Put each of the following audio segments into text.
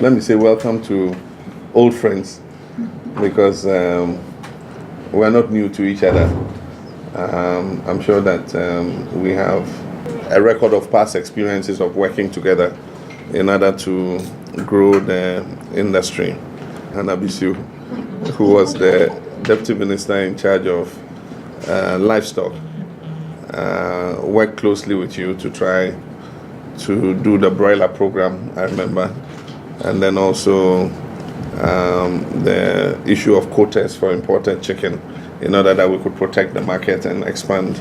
let me say welcome to old friends, because we're not new to each other. I'm sure that we have a record of past experiences of working together in order to grow the industry. Hannah Bisu, who was the Deputy Minister in charge of livestock, worked closely with you to try to do the broiler program, I remember, and then also the issue of quotas for imported chicken in order that we could protect the market and expand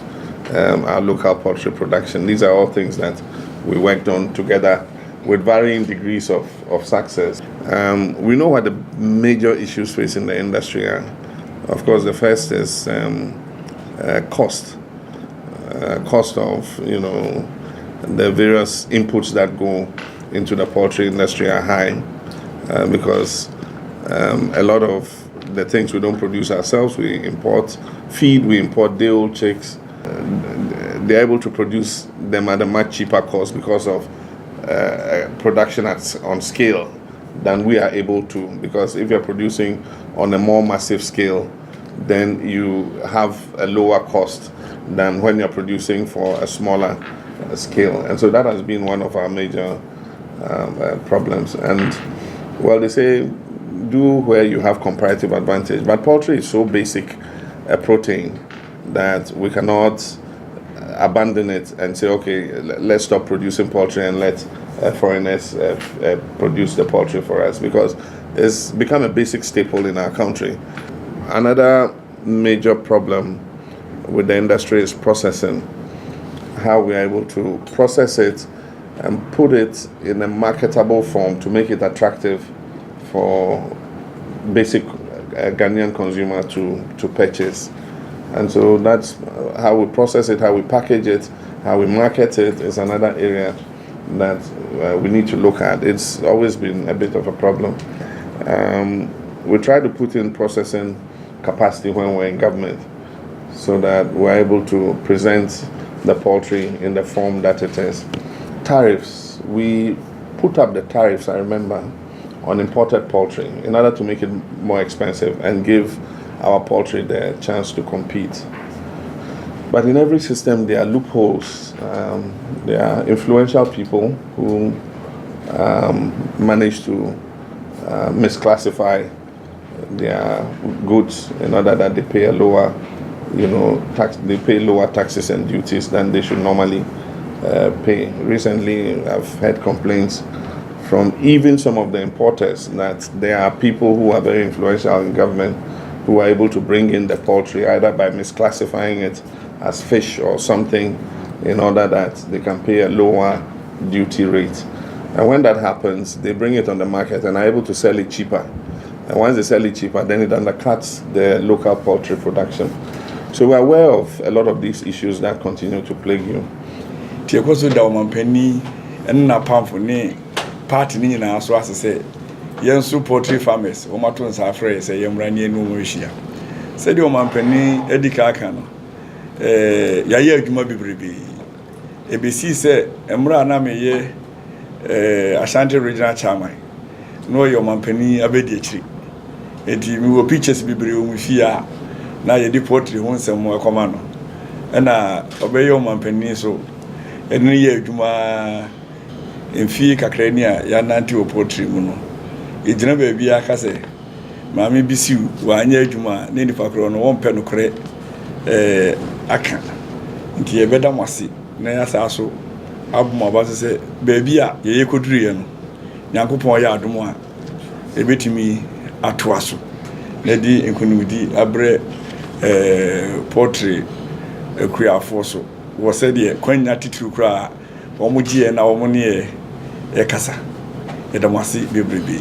our local poultry production. These are all things that we worked on together with varying degrees of success. We know what the major issues facing the industry are. Of course, the first is cost. Cost of, the various inputs that go into the poultry industry are high because a lot of the things we don't produce ourselves, we import feed, we import day-old chicks. They're able to produce them at a much cheaper cost because of production on scale than we are able to. Because if you're producing on a more massive scale, then you have a lower cost than when you're producing for a smaller scale. And so that has been one of our major problems. And well, they say do where you have comparative advantage, but poultry is so basic a protein that we cannot abandon it and say, okay, let's stop producing poultry and let foreigners produce the poultry for us, because it's become a basic staple in our country. Another major problem with the industry is processing, how we are able to process it and put it in a marketable form to make it attractive for basic Ghanaian consumer to purchase. And so that's how we process it, how we package it, how we market it is another area that we need to look at. It's always been a bit of a problem. We try to put in processing capacity when we're in government so that we're able to present the poultry in the form that it is. Tariffs, we put up the tariffs, I remember, on imported poultry in order to make it more expensive and give our poultry the chance to compete. But in every system, there are loopholes. There are influential people who manage to misclassify their goods in order that they pay a lower, tax. They pay lower taxes and duties than they should normally pay. Recently, I've had complaints from even some of the importers that there are people who are very influential in government who are able to bring in the poultry either by misclassifying it as fish or something in order that they can pay a lower duty rate. And when that happens, they bring it on the market and are able to sell it cheaper. And once they sell it cheaper, then it undercuts the local poultry production. So we're aware of a lot of these issues that continue to plague you. Tiekoso da omanpani na pamfo ne party ni na so asese yensu poultry farmers omato nsa afre say yemra ne enu mo hia. Say the omanpani edika aka no yaye adwuma bibrebe. Ebesi say emra na meye Ashanti regional chairman no your omanpani abedi akiri. Enti mi wo pictures bibrebe mu hia na ye di poultry ho nsem mo akoma no. Na obeye omanpani so eni ye adwuma emfie kakrani a ya nanti o poultry mu no ejina ba bia ka se maame bisiu wa anya adwuma ne nipa kro no won pe no kre aka nti ye beda mwase na ya sa so abuma ba se ba bia ye koduru ye no nyankopon ya adomo a ebetimi atoa so na di enkunudi abre poultry akuafo so wo se de kwanya tituru kra omo gie na omo ne e kasa edamasi bebrebe